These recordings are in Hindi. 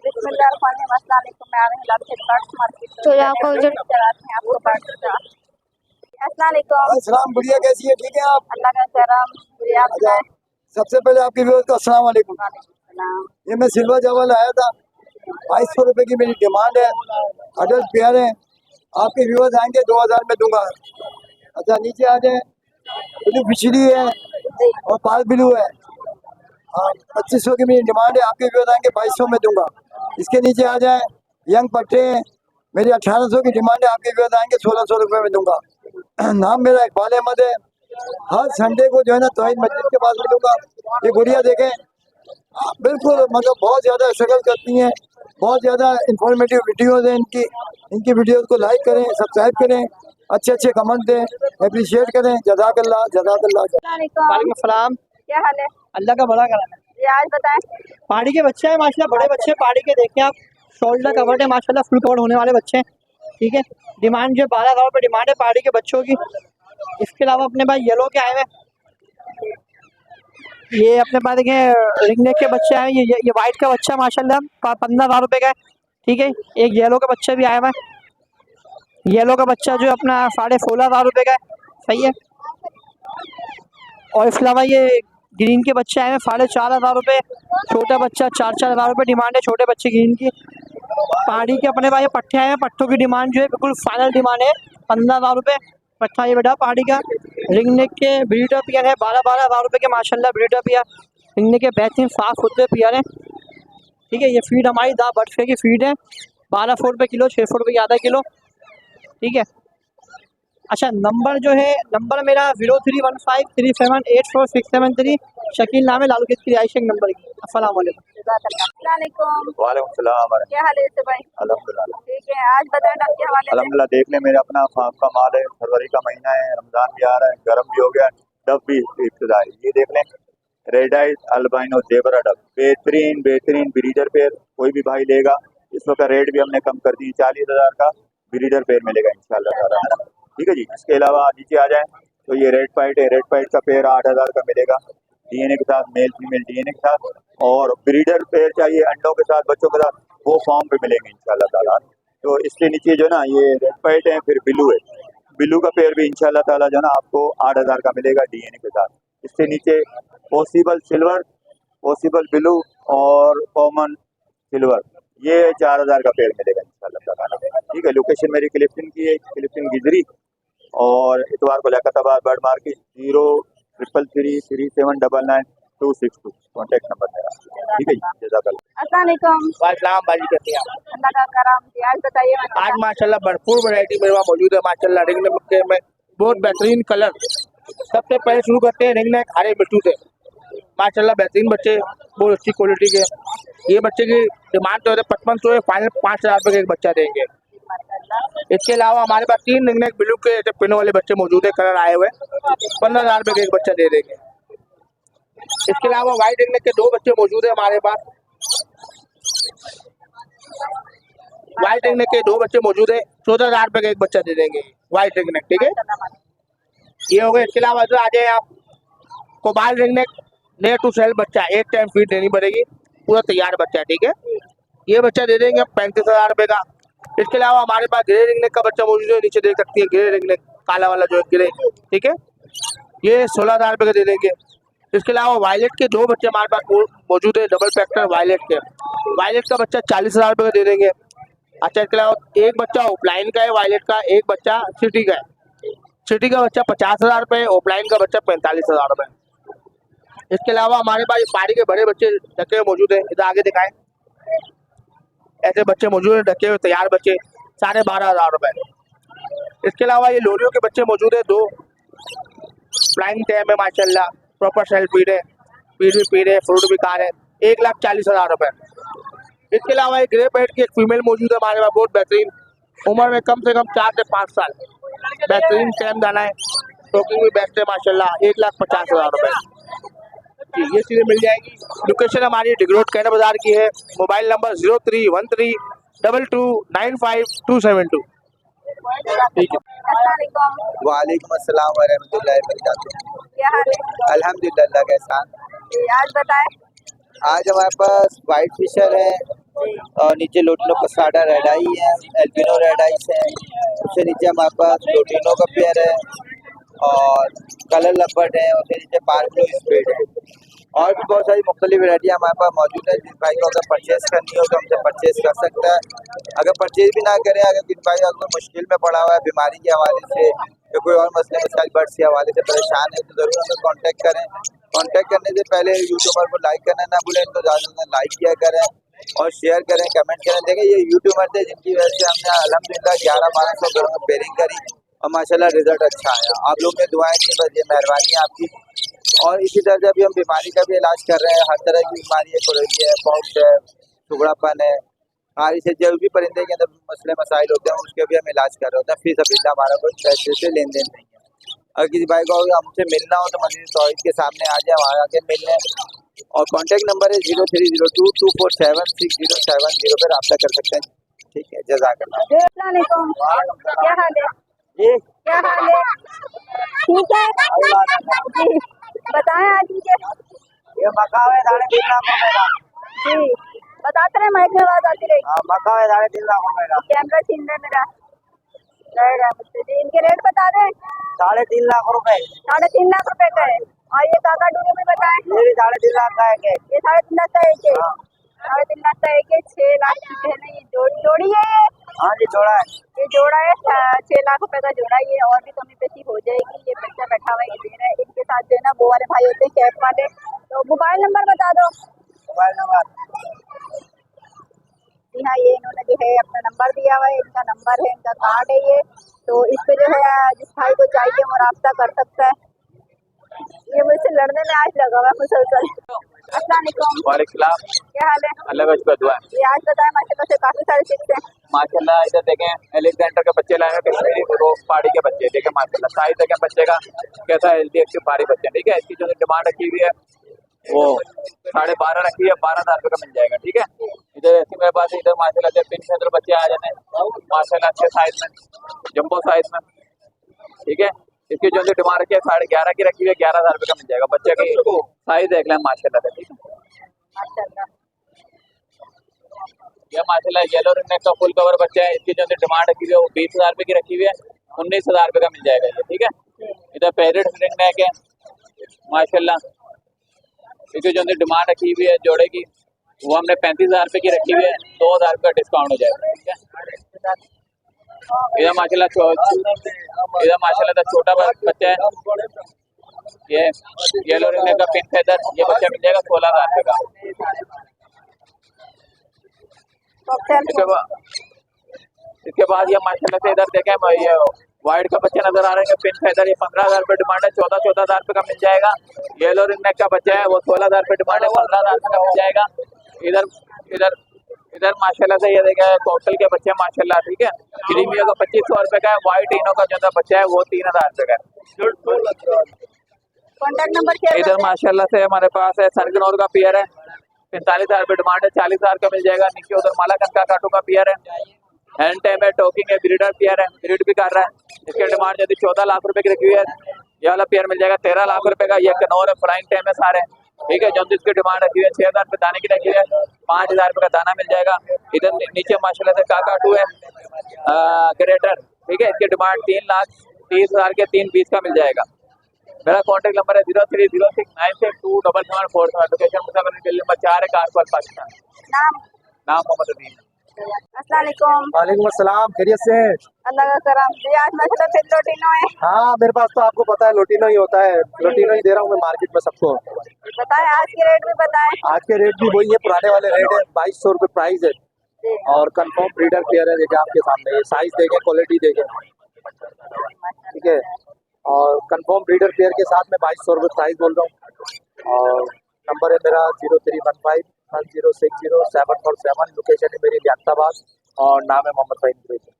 बिस्मिल्लाहिर्रहमानिर्रहीम। अस्सलाम वालेकुम। मैं आ रही हूँ लालखेत बर्ड्स मार्केट तो यहाँ को जो चलाते हैं आपको बर्ड्स का। अस्सलाम वालेकुम। सलाम, बढ़िया, कैसी है? ठीक है आप? अल्लाह का करम। जी आप अच्छा, बताएं। सबसे पहले आपकी व्यूअर्स को अस्सलाम वालेकुम। सलाम। ये मैं सिल्वर चावल आया था, 2200 रुपये की मेरी डिमांड है। अडल्ट पेयर है, आपके व्यूअर्स आएंगे 2000 में दूंगा। अच्छा, नीचे आ जाए। ब्लू फिशरी है और पाल ब्लू है। हाँ, 2500 की मेरी डिमांड है, आपके व्यूअर्स आएंगे 2200 में दूंगा। इसके नीचे आ जाए। यंग पट्टे हैं, मेरी 1800 की डिमांड है, आपके व्यूअर्स आएंगे 1600 रुपये में दूंगा। नाम मेरा इकबाल अहमद है। हर संडे को जो है ना तौहीद मस्जिद के पास मिलूंगा। ये गुड़िया देखें, बिल्कुल मतलब बहुत ज़्यादा स्ट्रगल करती हैं, बहुत ज़्यादा इंफॉर्मेटिव वीडियोज़ हैं इनकी। इनकी वीडियोज़ को लाइक करें, सब्सक्राइब करें, अच्छे अच्छे कमेंट दें, अप्रिशिएट करें। जज़ाकल्लाह जज़ाकल्लाह। अस्सलाम वालेकुम। वालेकुम सलाम। क्या हाल है? अल्लाह का बड़ा करम है। जी आज बताएं। पहाड़ी के बच्चे हैं माशाल्लाह, बड़े बच्चे पहाड़ी के। देखें आप, शोल्डर कवर्ड है माशाल्लाह, फुल कवर्ड होने वाले बच्चे हैं। ठीक है, डिमांड जो 12,000 रुपये डिमांड है पहाड़ी के बच्चों की। इसके अलावा अपने पास येलो के आए हुए हैं। ये अपने पास देखें रिंग नेक के बच्चे आए हैं। ये वाइट का बच्चा माशाल्लाह 15,000 रुपये का है। ठीक है, एक येलो का बच्चा भी आया हुआ है। येलो का बच्चा जो अपना 16,500 रुपये का है। सही है। और इसके अलावा ये ग्रीन के बच्चे आए हैं 4,500 रुपये। छोटा बच्चा 4,000 रुपये डिमांड है छोटे बच्चे ग्रीन की। पहाड़ी के अपने पास ये पट्टे आए हैं, पट्टों की डिमांड जो है बिल्कुल फाइनल डिमांड है 15,000 रुपये पट्टा। ये बेटा पहाड़ी का रिंग नेक के ब्रीडर पियर है 12,000 रुपये के माशाल्लाह। ब्रीडर पियर रिंग नेक के बेहतरीन साफ सुथरे पियर है। ठीक है, ये फीड हमारी दा बर्फे की फीड है, 1200 रुपये किलो, 600 रुपये आधा किलो। ठीक है। अच्छा, नंबर जो है, नंबर मेरा 0315378463। शकील नाम है, लालू की रिहाइश नंबर की। अस्सलाम वालेकुम। अस्सलाम वालेकुम। वालेकुम सलाम। क्या हाल है भाई? अल्हम्दुलिल्लाह। ठीक है, आज बताएं आपके हवाले से। अल्हम्दुलिल्लाह, देख ले मेरे अपना फार्म का माल है। फरवरी का महीना है, रमजान भी आ रहा है, गर्म भी हो गया, डब भी इब्तिदा है। ये देख लें, red eyes albino zebra dub, बेहतरीन बेहतरीन ब्रीडर पेयर। कोई भी भाई लेगा, इस वक्त रेट भी हमने कम कर दी, 40,000 का ब्रीडर पेयर मिलेगा इंशाल्लाह ताला। ठीक है जी। इसके अलावा नीचे आ जाए तो ये रेड पाइट है, रेड पाइट का पेयर 8,000 का मिलेगा, डीएनए के साथ, मेल फीमेल डीएनए के साथ। और ब्रीडर पेयर चाहिए अंडों के साथ, बच्चों के साथ, वो फॉर्म पे मिलेंगे इंशाल्लाह ताला। तो इसके नीचे जो ना ये रेड पाइट है, फिर ब्लू है, ब्लू का पेयर भी इंशाल्लाह ताला जो ना आपको 8,000 का मिलेगा डीएनए के साथ। इसके नीचे पॉसिबल सिल्वर, पॉसिबल ब्लू और कॉमन सिल्वर, ये 4,000 का पेयर मिलेगा इंशाल्लाह ताला। ठीक है। लोकेशन मेरी क्लिफ्टन की है, क्लिफ्टन गिजरी, और इतवार को Liaquatabad bird market 033337999262 contact number मेरा। ठीक है जी, जज़ाकल्लाह। अस्सलाम वालेकुम। वालेकुम बाजी करते हैं। अल्लाह का करम। जी आज बताइए। आज माशाल्लाह भरपूर वैरायटी मेरे वहाँ मौजूद है माशाल्लाह। रिंग नेक में बहुत बेहतरीन कलर। सबसे पहले शुरू करते हैं रिंग नेक हरे बिट्टू से। माशाल्लाह बेहतरीन बच्चे, बहुत अच्छी क्वालिटी के। ये बच्चे की डिमांड तो है 5500 है, फाइनल 5,000 रुपये का एक बच्चा देंगे। इसके अलावा हमारे पास 3 रिंग नेक ब्लू के ऐसे पिनों वाले बच्चे मौजूद है, कलर आए हुए, 15,000 रुपये का एक बच्चा दे देंगे। इसके अलावा व्हाइट रिंग नेक के 2 बच्चे मौजूद है हमारे पास। व्हाइट रिंग नेक के 2 बच्चे मौजूद है, 14,000 रुपये का एक बच्चा दे देंगे व्हाइट रिंग नेक। ठीक है, ये हो गए। इसके अलावा इधर आ जाए आप, कोबाल रिंग नेक लेयर टू सेल बच्चा, एक टाइम फीड देनी पड़ेगी, पूरा तैयार बच्चा है। ठीक है, ये बच्चा दे देंगे 35,000 रुपये का। इसके अलावा हमारे पास ग्रे रिंग नेक का बच्चा मौजूद है, नीचे देख सकती है ग्रे रिंग नेक, काला वाला जो है ग्रे। ठीक है, ये 16,000 रुपये का दे देंगे। इसके अलावा वायलेट के 2 बच्चे हमारे पास मौजूद है, डबल फैक्टर वायलेट के। वायलेट का बच्चा 40,000 रुपये का दे देंगे। अच्छा, इसके अलावा एक बच्चा ऑफलाइन का है वायलेट का, एक बच्चा सिटी का है। सिटी का बच्चा 50,000 रुपये, ऑफलाइन का बच्चा 45,000 रुपये। इसके अलावा हमारे पास पहाड़ी के बड़े बच्चे ढके हुए मौजूद है, इधर आगे दिखाएं, ऐसे बच्चे मौजूद है ढके हुए तैयार बच्चे, 12,500 रुपये। इसके अलावा ये लोरियो के बच्चे मौजूद है 2, फ्लाइंग टैम है माशाल्लाह, प्रॉपर सेल्फ फीड है, फीड भी पी रहे, फ्रूट भी खा रहे, 1,40,000 रुपये। इसके अलावा एक ग्रे पेट की एक फीमेल मौजूद है हमारे पास, बहुत बेहतरीन, उम्र में कम से कम 4 से 5 साल, बेहतरीन टैम दाना है, टोकिंग भी बेस्ट है माशाल्लाह, 1,50,000 रुपये जी। ये चीज़ें मिल जाएगी। लोकेशन हमारी डिगरोड कैना बाजार की है। Mobile number 03132295,272। ठीक है। अस्सलाम वालेकुम। वालेकुम अस्सलाम वरहमतुल्लाहि वबरकातुहू। क्या हाल है? अल्हम्दुलिल्लाह का एहसान। जी आज बताएं। आज हमारे पास वाइट फिशर है और नीचे लोटिनो पसाडा रेड आई है, एल्बिनो रेड आइस है। उससे नीचे हमारे पास लोटिनो का पेयर है और कलर लपट है। उससे नीचे पार्क स्पीड है और भी बहुत सारी मुख्तलिफ वैरायटियाँ हमारे पास मौजूद है। जिस भाई को अगर परचेज करनी हो तो हमसे परचेज कर सकता है। अगर परचेज भी ना करें, अगर किसी भाई अगर मुश्किल में पड़ा हुआ है बीमारी के हवाले से या कोई और मसले मसाइल बर्ड्स के हवाले से परेशान है तो ज़रूर हमें कांटेक्ट करें। कांटेक्ट करने से पहले यूट्यूबर को लाइक करना ना भूलें, तो ज़्यादा से ज़्यादा लाइक किया करें और शेयर करें, कमेंट करें। देखें ये यूट्यूबर थे जिनकी वजह से हमने अल्हम्दुलिल्लाह 11-1200 घरों में पेयरिंग करी और माशाल्लाह रिजल्ट अच्छा आया। आप लोग ने दुआएं की, बस ये मेहरबानी है आपकी। और इसी तरह से अभी हम बीमारी का भी इलाज कर रहे हैं। हर तरह की बीमारी है, कोलेरिया है, पॉक्स है, टुकड़ापन है, हाँ इसे जो भी परिंदे के अंदर मसले मसाइल होते हैं उसके भी हम इलाज कर रहे होते हैं। फीस अबिल्ला हमारा कोई पैसे से लेन देन नहीं है। अगर किसी भाई को हमसे मिलना हो तो मस्जिद तौहीद के सामने आ जाए, वहाँ आके मिल लें। और कॉन्टेक्ट नंबर है 0302247607 पर रब्ता कर सकते हैं। ठीक है, जज़ाकल्लाह। अस्सलाम वालेकुम, क्या हाल है? जी क्या हाल है? ठीक है जी, बताएं आज मुझे। ये मकाऊ है 3.5 लाख रुपए का। जी बताते रहे, माइक में आवाज आती रहेगी। हाँ, मकाऊ है 3.5 लाख रुपए का। कैमरा छीन रहे मेरा। जी इनके रेट बता दें। 3.5 लाख रुपए। 3.5 लाख रुपए का है। और ये काकाटू के भी बताएं। ये भी 3.5 लाख का है के। ये 3.5 लाख का एक है। 3.5 लाख का एक है। 6 लाख की है ना, ये जोड़ी है ये। हाँ जी, जोड़ा है। ये जोड़ा है 6 लाख रुपए का जोड़ा। ये और भी कमी पेशी हो जाएगी। ये बच्चा बैठा हुआ है, ये दे रहा है। इनके साथ जो है ना वो वाले भाई होते हैं कैप वाले। तो मोबाइल नंबर बता दो। मोबाइल नंबर, जी हाँ, ये इन्होंने जो है अपना नंबर दिया हुआ है। इनका नंबर है, इनका कार्ड है ये। तो इस पे जो है जिस भाई को चाहिए वो राब्ता कर सकता है। ये मुझसे लड़ने में आज लगा हुआ है मुसलसल। अस्सलाम वालेकुम। वालेकुम, क्या हाल है? अल्लाह का शुक्र, दुआ है। ये आज बताएं, माशाल्लाह से काफी सारे चिक्स हैं। माशाल्लाह इधर देखें एलेक्जेंडर के बच्चे लाए हैं, कश्मीरी रोज पहाड़ी के बच्चे देखें माशाल्लाह। साइज देखें बच्चे का कैसा है, हेल्दी भारी बच्चे। ठीक है, इसकी जो डिमांड रखी हुई है वो 12.5 रखी है, 12,000 रुपये का मिल जाएगा। ठीक है, इधर ऐसी मेरे पास इधर माशाल्लाह से पिन के अंदर बच्चे आ जाते हैं माशाल्लाह अच्छे साइज में, जम्बो साइज में। ठीक है, इसकी जो डिमांड रखी है 11.5 की रखी हुई है, 11,000 रुपये का मिल जाएगा। बच्चे की साइज देख लें माशाल्लाह से। ठीक है, माशाल्लाह ये माशाल्लाह येलो रिंगनेक का फुल कवर बच्चा है। इसकी जो डिमांड रखी हुई है वो 20,000 रुपये की रखी हुई है, 19,000 रुपये का मिल जाएगा ये। ठीक है, इधर पैरेट रिंगनेक है माशाल्लाह। इसकी जो डिमांड रखी हुई है जोड़े की वो हमने 35,000 रुपये की रखी हुई है, 2,000 रुपये का डिस्काउंट हो जाएगा। ठीक है, इधर माशाल्लाह छोटा बच्चा है, ये येलो रिंगनेक का पिंक फेदर, ये बच्चा मिल जाएगा 16,000 रुपये का। इसके बाद ये माशाल्लाह से इधर देखें ये वाइट का बच्चा नजर आ रहा है, पिंक फेदर, ये 15,000 रुपये डिमांड है, 14,000 रुपये का मिल जाएगा। येलो रिंगनेक का बच्चा है वो 16,000 रुपये डिमांड है, 15,000 रुपये का मिल जाएगा। इधर इधर इधर माशाल्लाह से ये देखें कोटल के बच्चे माशाल्लाह। ठीक है, क्रीमियो का 2,500 रुपये का है, व्हाइट इनो का जो बच्चा है वो 3,000 रुपये का है। कॉन्टैक्ट नंबर क्या है? इधर माशाल्लाह से हमारे पास है सनगनोर का पियर है, 45,000 रुपये डिमांड है, 40,000 का मिल जाएगा। नीचे उधर मालाकन का काटू का पियर है, हैंड टाइम है, टॉकिंग है, ब्रीडर पियर है, ब्रीड भी कर रहा है। इसकी डिमांड यदि 14 लाख रुपए की रखी हुई है, ये वाला पियर मिल जाएगा 13 लाख रुपए का। ये कनौर है, फ्लाइंग टाइम है सारे। ठीक है, जो इसकी डिमांड रखी हुई है 6,000 रुपये दाने की रखी हुई है, 5,000 रुपये का दाना मिल जाएगा। इधर नीचे माशाल्लाह से काकाटू है ग्रेटर। ठीक है, इसकी डिमांड 3,30,000 के 3,20 का मिल जाएगा। मेरा कॉन्टैक्ट नंबर है 0306962774। लोकेशन मुसाफिर नंबर 4 है, कारपाल पाकिस्तान। नाम मोहम्मद अदीन। अस्सलाम वालेकुम। वालेकुम अस्सलाम, खैरियत से हैं? अल्लाह का करम जी। आज माशाल्लाह फिर लोटिनो है। हाँ, मेरे पास तो आपको पता है लोटिनो ही होता है, लोटिनो ही दे रहा हूँ मैं मार्केट में सबको। बताएं आज के रेट भी बताएं। आज के रेट भी वही है, पुराने वाले रेट है, 2,200 रुपये प्राइस है। जी और कंफर्म ब्रीडर पेयर है, देखिए आपके सामने, साइज देखें, क्वालिटी देखें। ठीक है, और कंफर्म ब्रीडर पेयर के साथ मैं 2,200 रुपये प्राइस बोल रहा हूँ। और नंबर है मेरा 031510607447। लोकेशन है मेरी लियाकताबाद और नाम है मोहम्मद फ़हीम कुरैशी।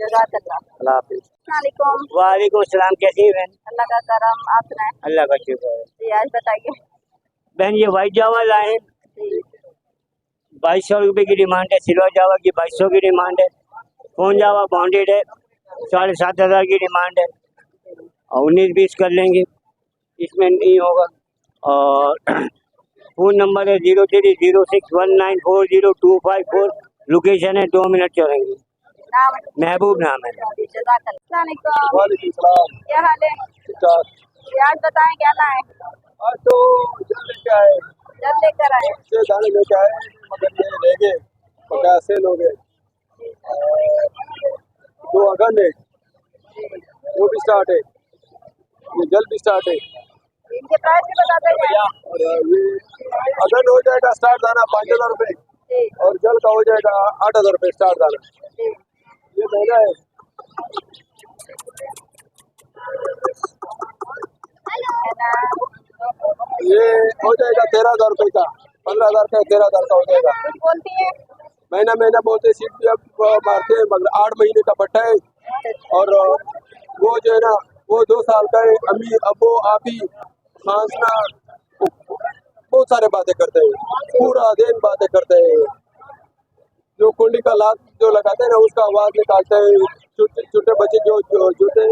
जज़ाकल्लाह। अल्लाह हाफिज़। अस्सलाम वालेकुम। वालेकुम सलाम, कैसी है बहन? अल्लाह का करम, आप सुनाएं। अल्लाह का शुक्र है। जी आज बताइए। बहन ये वाइट जावा लाए हैं, 2,200 रुपये की डिमांड है। सिल्वर जावा की 2,200 की डिमांड है। फोन जावा बॉन्डेड है, 7,500 की डिमांड है और 19-20 कर लेंगे, इसमें नहीं होगा। और फ़ोन नंबर है 030619402554। लोकेशन है 2 मिनट चलेंगे। नाम है? महबूब नाम है। जज़ाकल्लाह। क्या हाल है? आज बताएं क्या लाए? आज तो जल लेके आए, जल्द लेकर आए। अच्छे दाने लेके आए, मगर ये रह गए 50 लोग हैं। 2 अगन है, वो भी स्टार्ट है, ये जल भी स्टार्ट है। इनके प्राइस भी बताते हैं। और ये अगन हो जाएगा स्टार्ट दाना 5000 रुपये, जी और जल का हो जाएगा 8000 रुपये स्टार्ट दाना। जी। ये महंगा है। है ना? ये हो जाएगा 13000 रुपये का, 15000 का 13000 का हो जाएगा। कुछ बोलती है? महीना महीना बोलते सीट भी अब मारते हैं, मगर 8 महीने का पट्टा है। और वो जो है ना, वो 2 साल का है। अम्मी अबो आपी खांसना, बहुत सारे बातें करते हैं, पूरा दिन बातें करते हैं। जो कुंडी का लाख जो लगाते हैं ना, उसका आवाज निकालते हैं। छोटे छोटे बच्चे जो जूते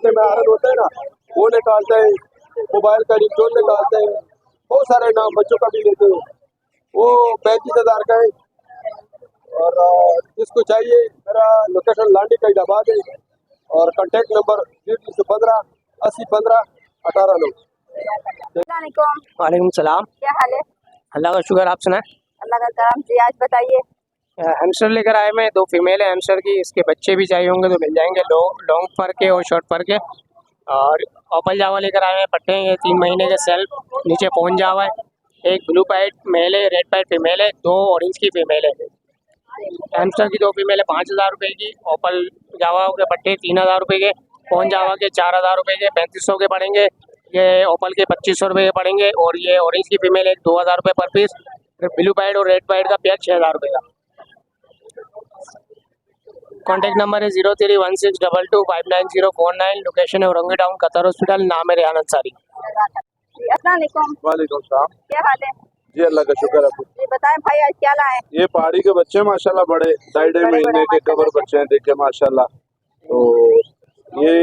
में आरन होते हैं ना, वो निकालते हैं। मोबाइल का रिंगटोन निकालते हैं। बहुत सारे नाम बच्चों का भी लेते हैं। वो 35,000 का है। और जिसको चाहिए, मेरा लोकेशन लांडी कैदाबाद है, और कांटेक्ट नंबर 0315 80 15 18 लोग। अस्सलामुअलैकुम। वालेकुम सलाम। क्या हाल है? अल्लाह का शुक्र, आप सुनाए। अल्लाह का करम जी। आज बताइए। हैमस्टर लेकर आए मैं, 2 फीमेल है हैमस्टर की। इसके बच्चे भी चाहिए होंगे तो मिल जाएंगे, लॉन्ग फर के और शॉर्ट फर के। और ओपल जावा लेकर आए हैं, पट्टे हैं, 3 महीने के सेल्फ, नीचे पहुंच जावा है। एक ब्लू पैड मेल है, रेड पैड फीमेल है, 2 ऑरेंज की फीमेल है। हैमस्टर की 2 फीमेल है 5000 रुपये की। ओपल जावा के पट्टे 3000 रुपये के, पौन जावा के 4000 रुपये के, 3500 के पड़ेंगे। ये ओपल के 2500 रुपये के पड़ेंगे। और ये ऑरेंज की फीमेल है 2000 रुपये पर पीस। फिर ब्लू पैड और रेड पैड का पेयर 6000 रुपये का। कॉन्टैक्ट नंबर है 0316225949। लोकेशन है औरंगी टाउन, कतर हॉस्पिटल। नाम है रेहान अंसारी। जी, अस्सलामुअलैकुम। वालेकुम सलाम। क्या हाल है? जी अल्लाह का शुक्र है। जी बताएं भाई, आज क्या लाए? ये पहाड़ी के बच्चे माशाल्लाह बड़े 2.5 महीने के कबर बच्चे हैं, देखे माशाल्लाह। तो ये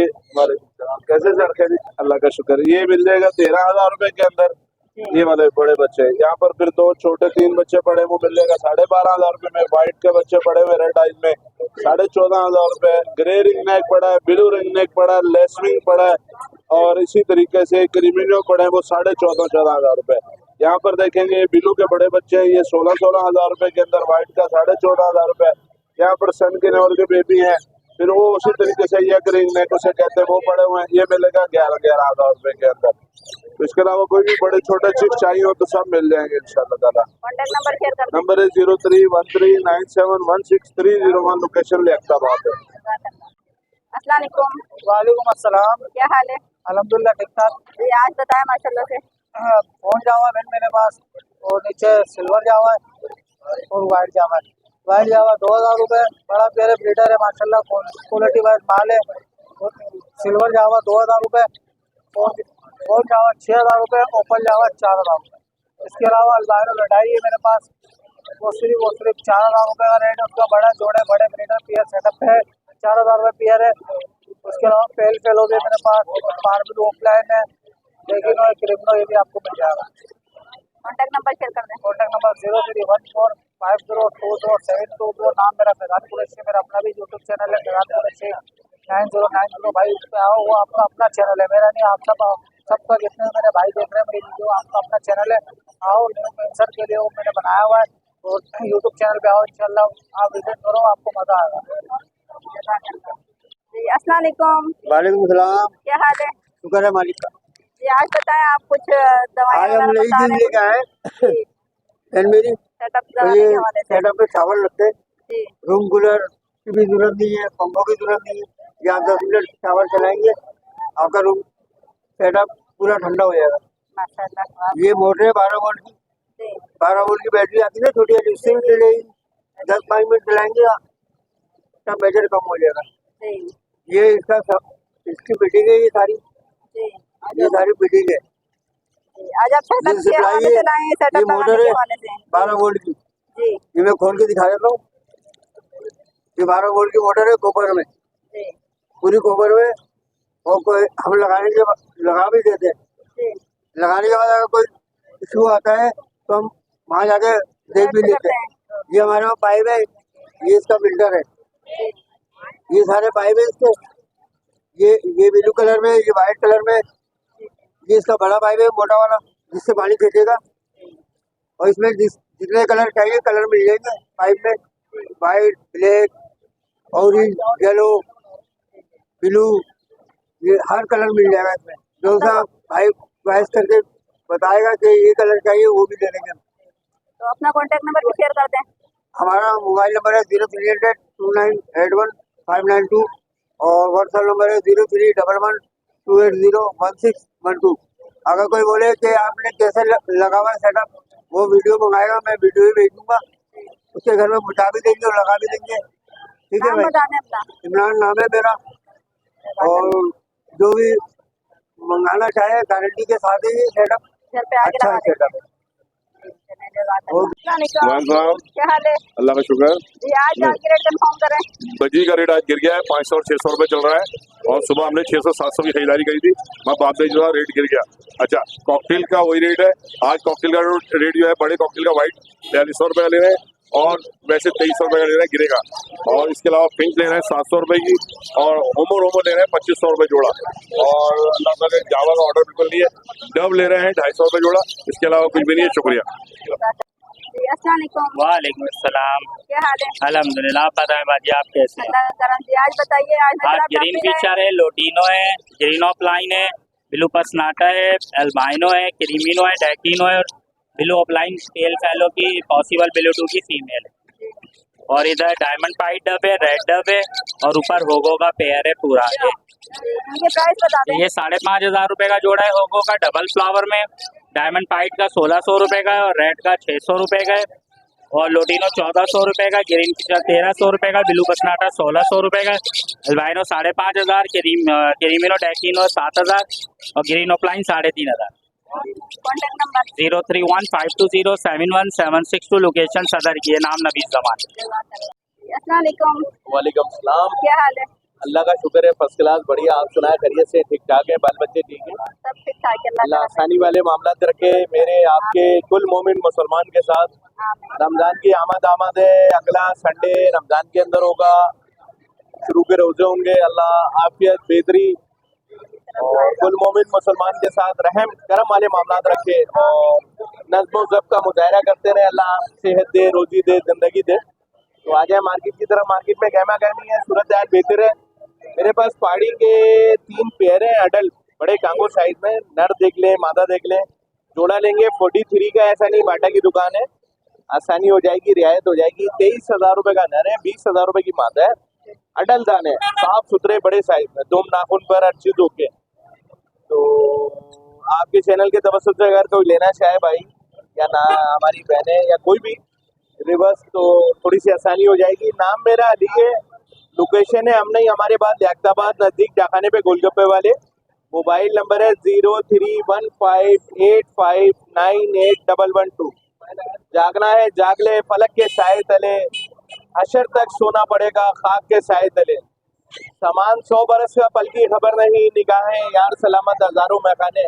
कैसे सर खैर? अल्लाह का शुक्र। ये मिल जाएगा 13,000 रुपए के अंदर, ये वाले बड़े बच्चे। यहाँ पर फिर 2 छोटे 3 बच्चे पड़े, वो मिल जाएगा 12,500 रुपए में। व्हाइट के बच्चे पड़े हुए रेड आइज में 14,500 रुपए। ग्रे रिंग नेक पड़ा है, ब्लू रिंग नेक पड़ा है, लेसविंग पड़ा है, और इसी तरीके से क्रिमिनो पड़े हैं, वो 14,500 रुपए। यहाँ पर देखेंगे ब्लू के बड़े बच्चे हैं, ये 16,000 रुपए के अंदर। व्हाइट का 14,500 रुपए। यहाँ पर सन के नवर के बेबी हैं, फिर वो उसी तरीके से ये ग्रीन नेक उसे कहते हैं, वो पड़े हुए हैं, ये मिलेगा 11,000 रुपए के अंदर। तो इसके अलावा कोई भी बड़े छोटे चिप्स चाहिए हो तो सब मिल जाएंगे इंशाल्लाह ताला। कॉन्टैक्ट नंबर शेयर कर दें। नंबर है 0313971631। लोकेशन लियाकताबाद है। अस्सलामुअलैकुम। वालेकुम अस्सलाम। क्या हाल है? अल्हम्दुलिल्लाह ठीक ठाक। जी आज बताएं माशाल्लाह से। फोन जावा है मेरे पास, और नीचे सिल्वर जावा है और वाइट जावा है। वाइट जावा 2000 रुपये, बड़ा प्यारे ब्रीडर है माशाल्लाह, क्वालिटी वाइज माल है। और सिल्वर जावा 2000 रुपये, और जावा 6000 रुपये, ओपन जावा 4000 रुपये। इसके अलावा अल्बानो लड़ाई है मेरे पास, वो सिर्फ 4000 रुपये का रेट है उसका। बड़ा जोड़े बड़े ब्रीडर पियर सेटअप है, 4000 रुपये पियर है। उसके अलावा फेल हो गए मेरे पास, मार्बल ऑफलाइन है, लेकिन और क्रिमिनो ये भी आपको मिल जाएगा। कॉन्टैक्ट नंबर शेयर कर दें। Contact number 0314502722। नाम मेरा फैजान कुरैशी, मेरा अपना भी यूट्यूब चैनल है फैजान कुरैशी 9090। भाई उस पर आओ, वो आपका अपना चैनल है, मेरा नहीं। आप सबका जितने मेरे भाई देख रहे हैं मेरी वीडियो, आपका अपना चैनल है। आओ, इंसर्ट के लिए वो मैंने बनाया हुआ है, और यूट्यूब चैनल पे आओ इंशाल्लाह, आप विजिट करो, आपको मजा आएगा। जी अस्सलाम वालेकुम। वालेकुम सलाम। क्या हाल है? शुक्र है मालिक का। जी आज बताएं, आप कुछ दवाई आज हम नई चीज लेके आए मेरी सेटअप तो के ये हवाले से। सेटअप पे शावर लगते हैं, जी रूम कूलर की भी जरूरत नहीं है, पंखों की जरूरत नहीं है। ये आप 10 मिनट शावर चलाएंगे, आपका रूम सेटअप पूरा ठंडा हो जाएगा। माशाल्लाह। ये मोटर है 12 वोल्ट की, जी 12 वोल्ट की बैटरी आती है ना छोटी वाली, उससे भी चलेगी। 10-5 मिनट चलाएंगे टेम्परेचर कम हो जाएगा। जी ये इसकी फिटिंग है, ये सारी फिटिंग है। आज आप सेटअप ये के सप्लाई हवाले से लाए हैं, ये सेटअप मोटर लगाने है के हवाले से। 12 वोल्ट की। जी ये मैं खोल के दिखा देता हूँ। ये 12 वोल्ट की मोटर है कॉपर में, जी पूरी कॉपर में। और कोई हम लगा भी देते हैं। जी लगाने के बाद अगर कोई इशू आता है तो हम वहाँ जाके देख भी लेते हैं। ये हमारे पास पाइप है, ये इसका फिल्टर है, ये सारे पाइप है इसके। ये ब्लू कलर में, ये वाइट कलर में, ये इसका बड़ा पाइप है मोटा वाला, जिससे पानी खींचेगा। और इसमें जितने कलर चाहिए कलर मिल जाएंगे पाइप में, white, black, orange, yellow, blue, ये हर कलर मिल जाएगा इसमें। जो सा भाई चॉइस करके बताएगा कि ये कलर चाहिए वो भी दे देंगे। तो अपना कॉन्टेक्ट नंबर भी शेयर कर दें। हमारा मोबाइल नंबर है 03002981 592 और व्हाट्सएप नंबर है 031128011612। अगर कोई बोले कि आपने कैसे लगा हुआ सेटअप, वो वीडियो मंगाएगा, मैं वीडियो ही भेज दूंगा, उसके घर में पहुंचा भी देंगे और लगा भी देंगे। ठीक है नाम भाई, बताने अपना। इमरान नाम है मेरा। और जो भी मंगाना चाहे गारंटी के साथ ही सेटअप घर पे आके अच्छा लगा दें। सेटअप है। क्या हाल है? अल्लाह का शुक्र। जी आज की रेट कंफर्म करें। बजी का रेट आज गिर गया है, 500 और 600 रुपए चल रहा है। और सुबह हमने 600-700 की खरीदारी करी थी, मैं बाद में जो है रेट गिर गया। अच्छा, कॉकटेल का वही रेट है आज। कॉकटेल का रेट जो है बड़े कॉकटेल का व्हाइट 4200 रुपए का ले रहे हैं और वैसे 2300 रुपए का ले रहे हैं, गिरेगा। और इसके अलावा पिंक ले रहे हैं 700 रुपए की और होमो ले रहे हैं 2500 रुपए जोड़ा। और अल्लाह ताला ने जावा का ऑर्डर बिल्कुल नहीं है। डब ले रहे हैं 250 रुपए जोड़ा। इसके अलावा कुछ भी नहीं है। शुक्रिया। जी अस्सलाम वालेकुम। वालेकुम अस्सलाम। क्या हाल है? अल्हम्दुलिल्लाह। आप बताएं बाजी, आप कैसे हैं? अल्लाह का करम। जी आज बताइए, आज आज ग्रीन फीचर है, लोटिनो है, ग्रीन ऑफलाइन है, ब्लू पसनाटा है, एल्बाइनो है, क्रीमिनो है, डैकिनो है और ब्लू ऑफलाइन टेल फैलो की पॉसिबल ब्लू की फीमेल है। और इधर डायमंड पाइट डब है, रेड डब है और ऊपर होगो का पेयर है पूरा। इनके प्राइस बता दें। ये 5500 रुपए का जोड़ा है होगो का डबल फ्लावर में। डायमंड पाइट का 1600 रुपए का है और रेड का 600 रुपए का है। और लोटिनो 1400 रुपए का, ग्रीन फीचर 1300 रुपए का, ब्लू पसनाटा 1600 रुपए का, एल्बाइनो 5500, क्रीमिनो डैकिनो 7000 और green offline 3500। Contact number 0315207176 location सदर की है, नाम नबीज जमान। अस्सलाम वालेकुम। वालेकुम सलाम। क्या हाल है? अल्लाह का शुक्र है, फर्स्ट क्लास, बढ़िया। आप सुनाए खैरियत से? ठीक ठाक है, बाल बच्चे ठीक है? सब ठीक ठाक है। अल्लाह आसानी वाले मामला रखे मेरे आपके कुल मोमिन मुसलमान के साथ। रमजान की आमद है, अगला संडे रमजान के अंदर होगा, शुरू के रोजे होंगे। अल्लाह आफियत बेहतरी और कुल मोमिन मुसलमान के साथ रहम करम वाले मामला रखे और नज़्म ज़ब्त का मुजाहरा करते रहे। अल्लाह सेहत दे, रोजी दे, जिंदगी दे। तो आ जाए मार्केट की तरफ। मार्केट में गहमा गहमी है, सूरत हाल बेहतर है। मेरे पास पहाड़ी के 3 पेयर हैं अडल्ट, बड़े कांगो साइज में। नर देख लें, मादा देख लें। जोड़ा लेंगे 43 का, ऐसा नहीं बाटा की दुकान है, आसानी हो जाएगी, रियायत हो जाएगी। 23,000 रुपए का नर है, 20,000 रुपए की मादा है। अडल्ट दाने साफ सुथरे बड़े साइज में, दुम नाखून पर हर चीज ओके। तो आपके चैनल के तवज्जुह से अगर कोई लेना चाहे भाई या ना हमारी बहनें या कोई भी रिवर्स, तो थोड़ी सी आसानी हो जाएगी। नाम मेरा अली है, लोकेशन है हमने हमारे पास लियाकताबाद नजदीक डाखाने पे गोलगप्पे वाले। मोबाइल नंबर है 031585981112। जागना है जाग ले, फलक के साए तले, हशर तक सोना पड़ेगा खाक के साए तले। सामान 100 बरस का, पल की खबर नहीं, निगाहें यार सलामत हजारों महकाने।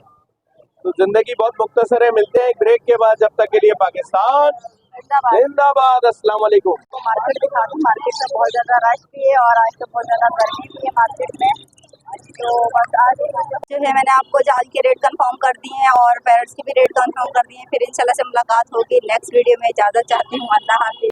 तो जिंदगी बहुत मुख्तसर है। मिलते हैं एक ब्रेक के बाद, जब तक के लिए पाकिस्तान जिंदाबाद। अस्सलाम वालेकुम। तो मार्केट दिखा दूँ। मार्केट में बहुत ज़्यादा रश भी है और आज तो बहुत ज़्यादा गर्मी भी है मार्केट में। तो बस आज जो है मैंने आपको जाल के रेट कंफर्म कर दिए हैं और पैरेट्स के भी रेट कंफर्म कर दिए हैं। फिर इंशाल्लाह से मुलाकात होगी नेक्स्ट वीडियो में। इजाज़त चाहती हूँ। अल्लाह हाफिज़।